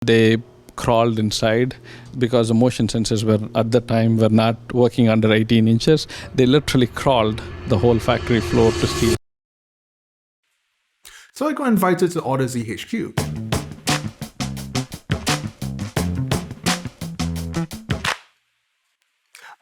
They crawled inside because the motion sensors were at the time were not working under 18 inches. They literally crawled the whole factory floor to steal. So I got invited to Audeze HQ.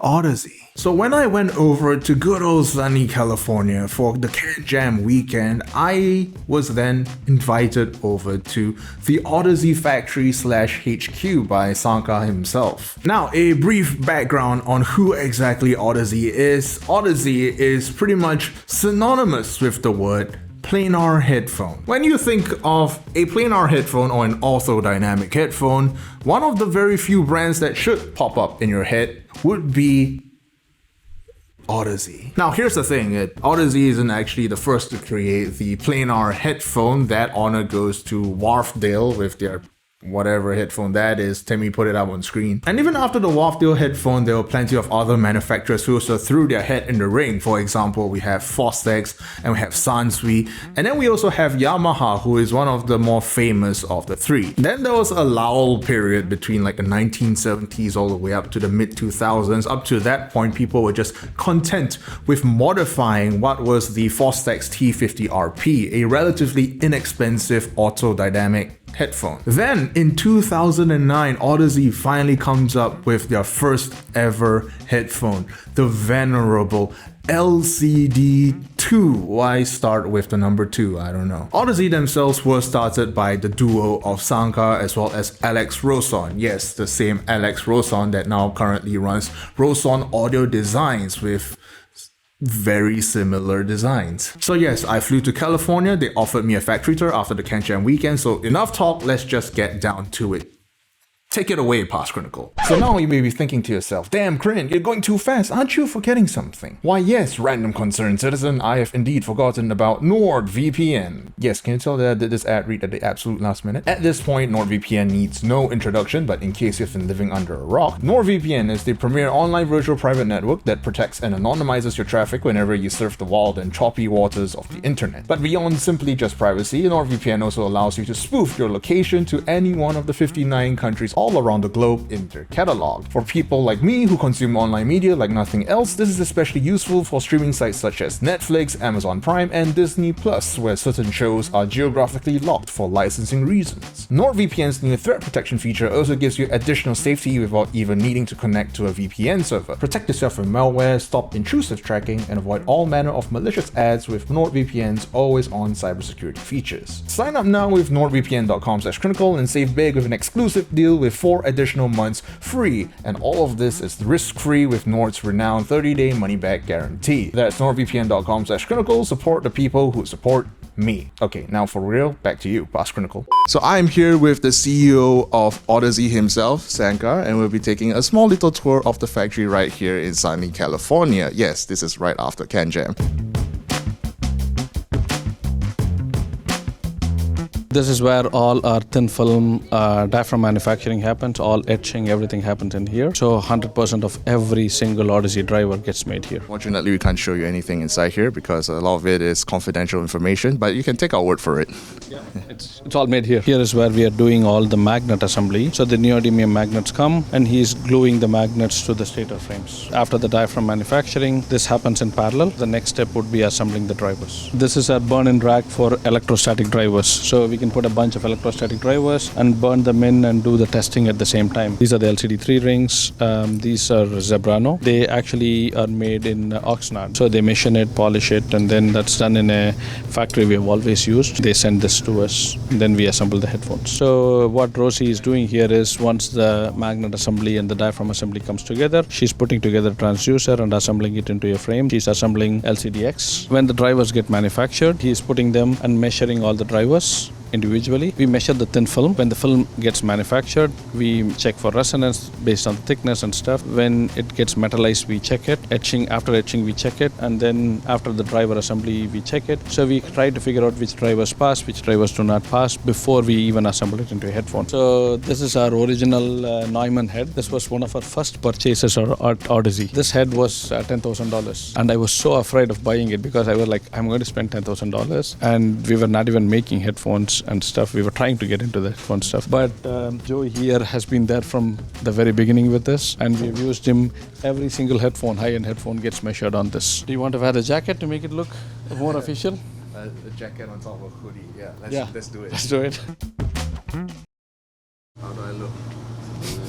Audeze. So when I went over to good old sunny California for the Can Jam weekend, I was then invited over to the Audeze factory / HQ by Sankar himself. Now, a brief background on who exactly Audeze is. Audeze is pretty much synonymous with the word planar headphone. When you think of a planar headphone or an orthodynamic headphone, one of the very few brands that should pop up in your head would be Audeze. Now here's the thing, Audeze isn't actually the first to create the planar headphone. That honor goes to Wharfedale with their whatever headphone that is. Timmy put it up on screen. And even after the Wharfedale headphone, there were plenty of other manufacturers who also threw their hat in the ring. For example, we have Fostex and we have Sansui, and then we also have Yamaha, who is one of the more famous of the three. Then there was a lull period between like the 1970s all the way up to the mid 2000s. Up to that point, people were just content with modifying what was the Fostex T50RP, a relatively inexpensive orthodynamic headphone. Then in 2009, Audeze finally comes up with their first ever headphone, the venerable LCD-R. Why start with the number 2? I don't know. Audeze themselves were started by the duo of Sankar as well as Alex Roson. Yes, the same Alex Roson that now currently runs Roson Audio Designs with very similar designs. So yes, I flew to California. They offered me a factory tour after the Can Jam weekend. So enough talk, let's just get down to it. Take it away, Past Crinacle. So now you may be thinking to yourself, damn Crin, you're going too fast, aren't you forgetting something? Why yes, random concerned citizen, I have indeed forgotten about NordVPN. Yes, can you tell that I did this ad read at the absolute last minute? At this point, NordVPN needs no introduction, but in case you've been living under a rock, NordVPN is the premier online virtual private network that protects and anonymizes your traffic whenever you surf the wild and choppy waters of the internet. But beyond simply just privacy, NordVPN also allows you to spoof your location to any one of the 59 countries all around the globe in their catalog. For people like me who consume online media like nothing else, this is especially useful for streaming sites such as Netflix, Amazon Prime, and Disney Plus, where certain shows are geographically locked for licensing reasons. NordVPN's new threat protection feature also gives you additional safety without even needing to connect to a VPN server. Protect yourself from malware, stop intrusive tracking, and avoid all manner of malicious ads with NordVPN's always-on cybersecurity features. Sign up now with nordvpn.com/crinacle and save big with an exclusive deal with 4 additional months free, and all of this is risk-free with Nord's renowned 30-day money-back guarantee. That's nordvpn.com/crinacle. Support the people who support me. Okay, now for real, back to you, Past Crinacle. So I'm here with the CEO of Audeze himself, Sankar, and we'll be taking a small little tour of the factory right here in sunny California. Yes, this is right after Can Jam. This is where all our thin film diaphragm manufacturing happens, all etching, everything happens in here. So 100% of every single Audeze driver gets made here. Fortunately, we can't show you anything inside here because a lot of it is confidential information, but you can take our word for it. Yeah, it's all made here. Here is where we are doing all the magnet assembly. So the neodymium magnets come and he's gluing the magnets to the stator frames. After the diaphragm manufacturing, this happens in parallel. The next step would be assembling the drivers. This is a burn and drag for electrostatic drivers. So we can put a bunch of electrostatic drivers and burn them in and do the testing at the same time. These are the LCD3 rings. These are Zebrano. They actually are made in Oxnard. So they machine it, polish it, and then that's done in a factory we have always used. They send this to us, and then we assemble the headphones. So what Rosie is doing here is once the magnet assembly and the diaphragm assembly comes together, she's putting together a transducer and assembling it into a frame. She's assembling LCDX. When the drivers get manufactured, he's putting them and measuring all the drivers individually. We measure the thin film. When the film gets manufactured, we check for resonance based on the thickness and stuff. When it gets metallized, we check it. After etching, we check it. And then after the driver assembly, we check it. So we try to figure out which drivers pass, which drivers do not pass before we even assemble it into a headphone. So this is our original Neumann head. This was one of our first purchases at Audeze. This head was $10,000. And I was so afraid of buying it because I was like, I'm going to spend $10,000. And we were not even making headphones headphones and stuff. We were trying to get into the headphone stuff. But Joe here has been there from the very beginning with this, and we've used him. Every single headphone, high-end headphone, gets measured on this. Do you want to wear a jacket to make it look more official? A jacket on top of a hoodie. Yeah, let's do it. Let's do it. How do I look?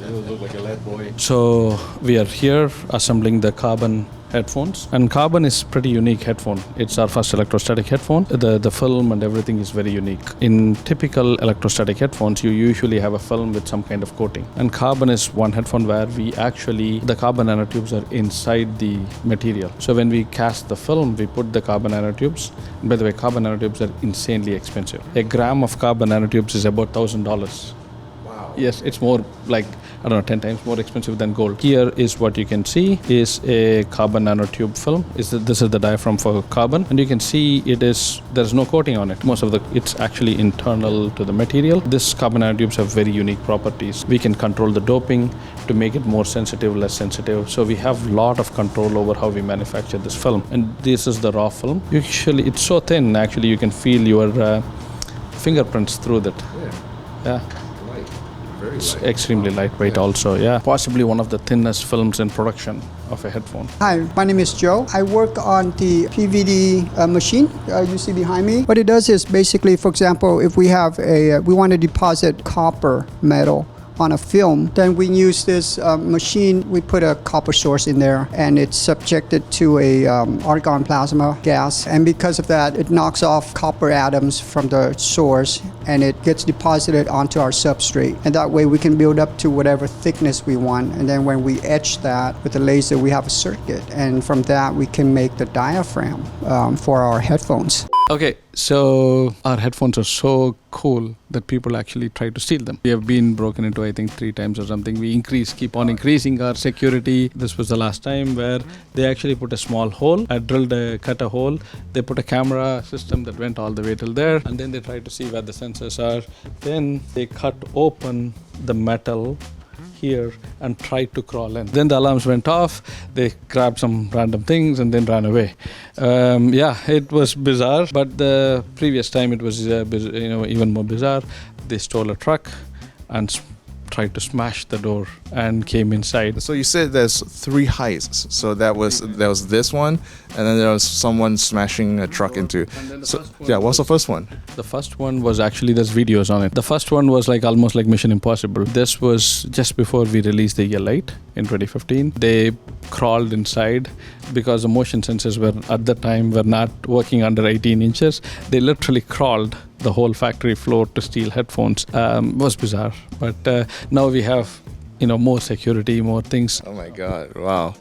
You look like a lead boy. So we are here assembling the carbon headphones, and carbon is pretty unique headphone. It's our first electrostatic headphone. The film and everything is very unique. In typical electrostatic headphones, you usually have a film with some kind of coating, and carbon is one headphone where the carbon nanotubes are inside the material. So when we cast the film, we put the carbon nanotubes. And by the way, carbon nanotubes are insanely expensive. A gram of carbon nanotubes is about $1,000. Yes, it's more like, 10 times more expensive than gold. Here is what you can see is a carbon nanotube film. This is the diaphragm for carbon, and you can see there's no coating on it. It's actually internal to the material. This carbon nanotubes have very unique properties. We can control the doping to make it more sensitive, less sensitive. So we have a lot of control over how we manufacture this film. And this is the raw film. Usually it's so thin, actually you can feel your fingerprints through that. Yeah. It's extremely lightweight also, yeah. Possibly one of the thinnest films in production of a headphone. Hi, my name is Joe. I work on the PVD machine you see behind me. What it does is basically, for example, if we want to deposit copper metal on a film, then we use this machine. We put a copper source in there, and it's subjected to a argon plasma gas, and because of that, it knocks off copper atoms from the source, and it gets deposited onto our substrate, and that way we can build up to whatever thickness we want. And then when we etch that with a laser, we have a circuit, and from that we can make the diaphragm for our headphones. Okay, so our headphones are so cool that people actually try to steal them. We have been broken into, I think, 3 times or something. We keep on increasing our security. This was the last time where they actually put a small hole. I cut a hole. They put a camera system that went all the way till there, and then they tried to see where the sensors are. Then they cut open the metal here and tried to crawl in. Then the alarms went off. They grabbed some random things and then ran away. It was bizarre. But the previous time it was even more bizarre. They stole a truck and tried to smash the door and came inside. So you said there's 3 heists. So there was this one, and then there was someone smashing a truck into. What's the first one? The first one was actually, there's videos on it. The first one was almost like Mission Impossible. This was just before we released the Elite in 2015. They crawled inside because the motion sensors at the time were not working under 18 inches. They literally crawled the whole factory floor to steal headphones. Was bizarre, but now we have more security, more things. Oh my God! Wow.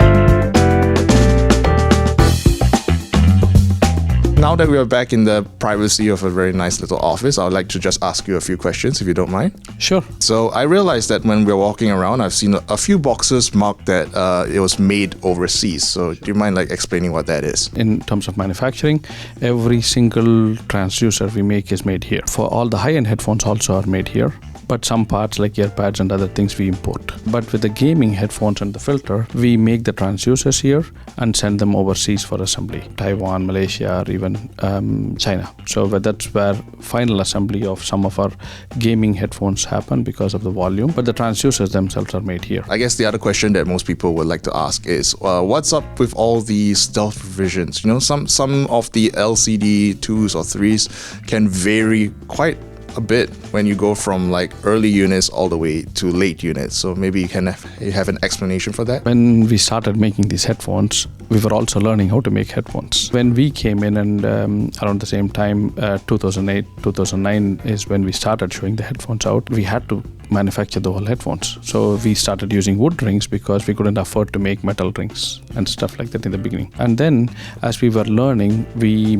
Now that we are back in the privacy of a very nice little office, I would like to just ask you a few questions, if you don't mind. Sure. So I realized that when we're walking around, I've seen a few boxes marked that it was made overseas. So do you mind explaining what that is? In terms of manufacturing, every single transducer we make is made here. For all the high-end headphones also are made here. But some parts like earpads and other things we import. But with the gaming headphones and the filter, we make the transducers here and send them overseas for assembly. Taiwan, Malaysia, or even China. So that's where final assembly of some of our gaming headphones happen because of the volume. But the transducers themselves are made here. I guess the other question that most people would like to ask is, what's up with all the stealth revisions? Some of the LCD 2s or 3s can vary quite a bit when you go from early units all the way to late units. So maybe you have an explanation for that? When we started making these headphones, we were also learning how to make headphones. When we came in and around the same time, 2008, 2009 is when we started showing the headphones out. We had to manufacture the whole headphones. So we started using wood rings because we couldn't afford to make metal rings and stuff like that in the beginning. And then as we were learning, we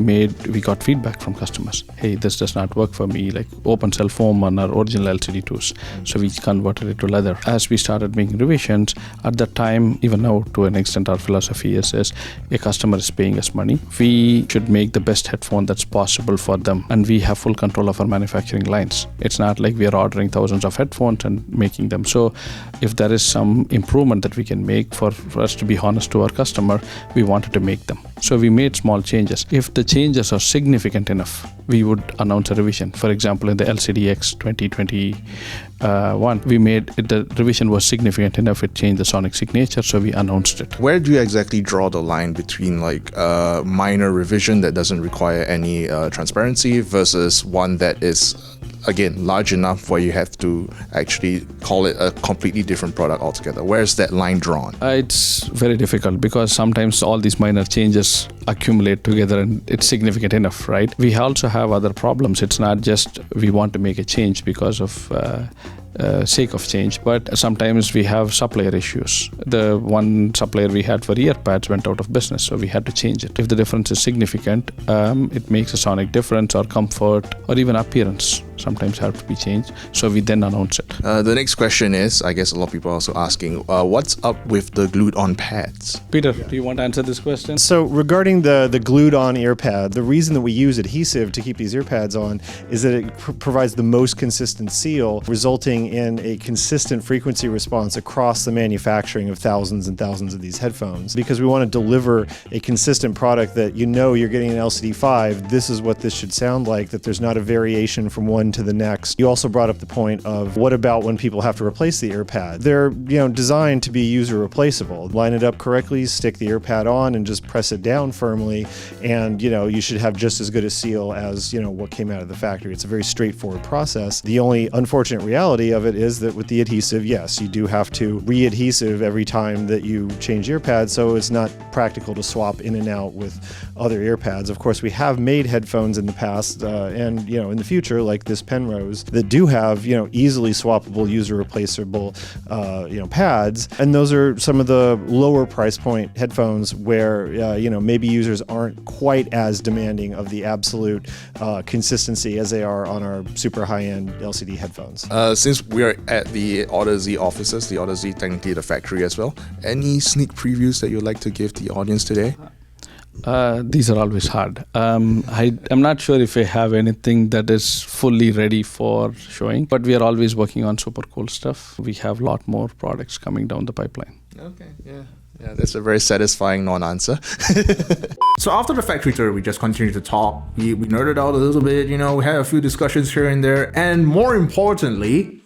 got feedback from customers. Hey, this does not work for me, open cell foam on our original LCD2s. So we converted it to leather. As we started making revisions, at that time, even now to an extent, our philosophy is a customer is paying us money. We should make the best headphone that's possible for them. And we have full control of our manufacturing lines. It's not like we are ordering thousands of headphones headphones and making them. So if there is some improvement that we can make for us to be honest to our customer, we wanted to make them. So we made small changes. If the changes are significant enough, we would announce a revision. For example, in the LCD-X 2021, we made it, the revision was significant enough, it changed the sonic signature, so we announced it. Where do you exactly draw the line between like a minor revision that doesn't require any transparency versus one that is, again, large enough where you have to actually call it a completely different product altogether? Where's that line drawn? It's very difficult because sometimes all these minor changes accumulate together and it's significant enough, right? We also have other problems. It's not just we want to make a change because of sake of change, but sometimes we have supplier issues. The one supplier we had for earpads went out of business, so we had to change it. If the difference is significant, it makes a sonic difference or comfort or even appearance sometimes have to be changed, so we then announce it. The next question is, I guess a lot of people are also asking, what's up with the glued-on pads? Peter, do you want to answer this question? So regarding the glued-on ear pad, the reason that we use adhesive to keep these ear pads on is that it provides the most consistent seal, resulting in a consistent frequency response across the manufacturing of thousands and thousands of these headphones. Because we want to deliver a consistent product that you know you're getting an LCD-5, this is what this should sound like, that there's not a variation from one to the next. You also brought up the point of what about when people have to replace the ear pad? They're designed to be user replaceable. Line it up correctly, stick the ear pad on and just press it down firmly, and you should have just as good a seal as what came out of the factory. It's a very straightforward process. The only unfortunate reality of it is that with the adhesive, yes, you do have to re-adhesive every time that you change ear pads, so it's not practical to swap in and out with other ear pads. Of course, we have made headphones in the past and in the future, like this Penrose, that do have easily swappable, user replaceable pads, and those are some of the lower price point headphones where maybe users aren't quite as demanding of the absolute consistency as they are on our super high-end LCD headphones. Since we are at the Audeze offices, the Audeze technically the factory as well, any sneak previews that you'd like to give the audience today? These are always hard. I'm not sure if we have anything that is fully ready for showing, but we are always working on super cool stuff. We have a lot more products coming down the pipeline. Okay, yeah, that's a very satisfying non-answer. So after the factory tour, we just continued to talk. We nerded out a little bit, we had a few discussions here and there, and more importantly,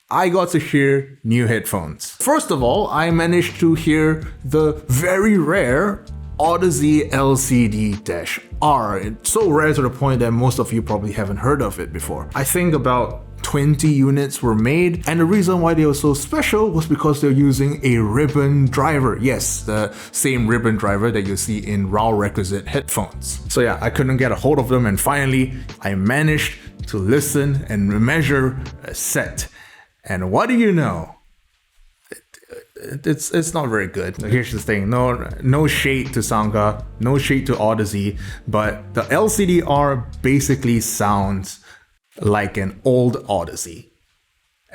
I got to hear new headphones. First of all, I managed to hear the very rare Audeze LCD-R. It's so rare to the point that most of you probably haven't heard of it before. I think about 20 units were made, and the reason why they were so special was because they're using a ribbon driver. Yes, the same ribbon driver that you see in raw requisite headphones. So yeah, I couldn't get a hold of them, and finally I managed to listen and measure a set. And what do you know? It's not very good. Here's the thing, no shade to Sangha, no shade to Audeze, but the LCD-R basically sounds like an old Audeze,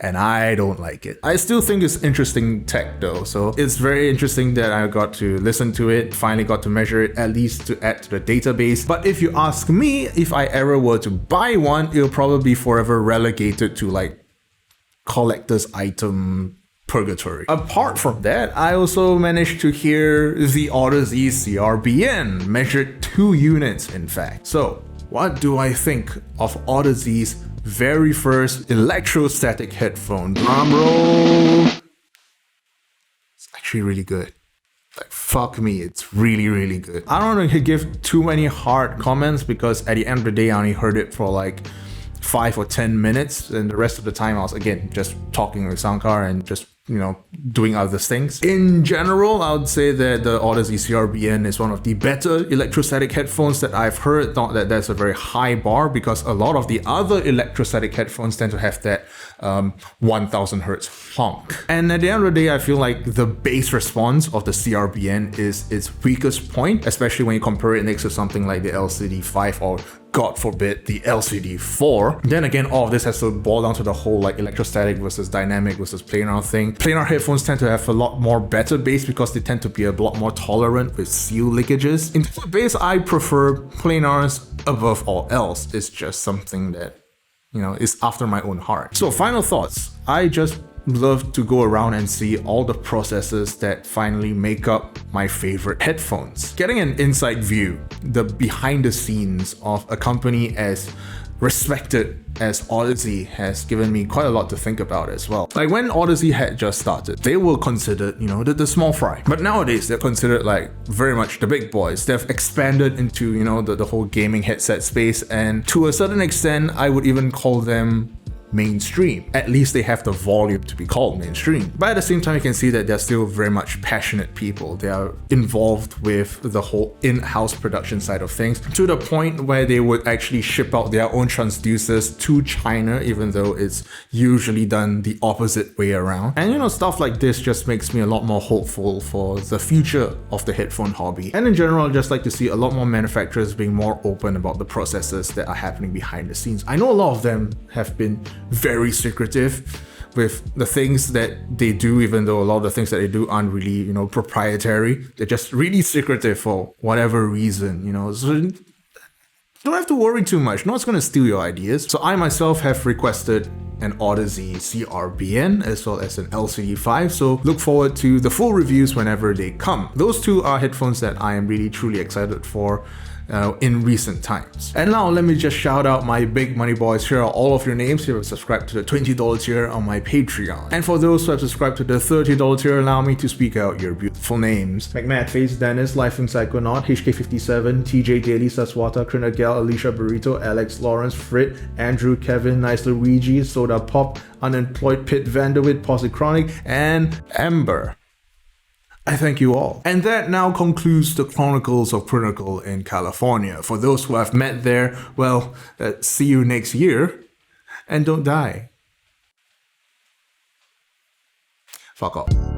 and I don't like it. I still think it's interesting tech though, so it's very interesting that I got to listen to it, finally got to measure it, at least to add to the database. But if you ask me, if I ever were to buy one, it'll probably be forever relegated to like collector's item purgatory. Apart from that, I also managed to hear the Audeze CRBN, measured 2 units in fact. So what do I think of Audeze's very first electrostatic headphone? Drum roll! It's actually really good. Like, fuck me, it's really, really good. I don't want to give too many hard comments because at the end of the day, I only heard it for like 5 or 10 minutes, and the rest of the time I was again just talking with Sankar and just doing other things. In general, I would say that the Audeze CRBN is one of the better electrostatic headphones that I've heard. Not that that's a very high bar, because a lot of the other electrostatic headphones tend to have that 1000 hertz honk. And at the end of the day, I feel like the bass response of the CRBN is its weakest point, especially when you compare it next to something like the LCD-5 or God forbid, the LCD-4. Then again, all of this has to boil down to the whole like electrostatic versus dynamic versus planar thing. Planar headphones tend to have a lot more better bass because they tend to be a lot more tolerant with seal leakages. In terms of bass, I prefer planars above all else. It's just something that is after my own heart. So final thoughts. I just love to go around and see all the processes that finally make up my favorite headphones. Getting an inside view, the behind the scenes of a company as respected as Audeze has given me quite a lot to think about as well. Like when Audeze had just started, they were considered, the small fry. But nowadays they're considered like very much the big boys. They've expanded into, the whole gaming headset space, and to a certain extent, I would even call them mainstream. At least they have the volume to be called mainstream. But at the same time, you can see that they're still very much passionate people. They are involved with the whole in-house production side of things, to the point where they would actually ship out their own transducers to China, even though it's usually done the opposite way around. And stuff like this just makes me a lot more hopeful for the future of the headphone hobby. And in general, I'd just like to see a lot more manufacturers being more open about the processes that are happening behind the scenes. I know a lot of them have been very secretive with the things that they do, even though a lot of the things that they do aren't really, proprietary. They're just really secretive for whatever reason, so don't have to worry too much. No one's going to steal your ideas. So I myself have requested an Audeze CRBN as well as an LCD-5, so look forward to the full reviews whenever they come. Those two are headphones that I am really truly excited for in recent times. And now let me just shout out my big money boys. Here are all of your names. You have subscribed to the $20 tier on my Patreon. And for those who have subscribed to the $30 tier, allow me to speak out your beautiful names. McMahon Face, Dennis, Lifing Psychonaut, HK57, TJ Daily, Saswata, Crinacle, Alicia Burrito, Alex Lawrence, Frit, Andrew, Kevin, Nice Luigi, Soda Pop, Unemployed Pit Vanderwit, Posse Chronic, and Amber. I thank you all. And that now concludes the Chronicles of Crinacle in California. For those who have met there, well, see you next year, and don't die. Fuck off.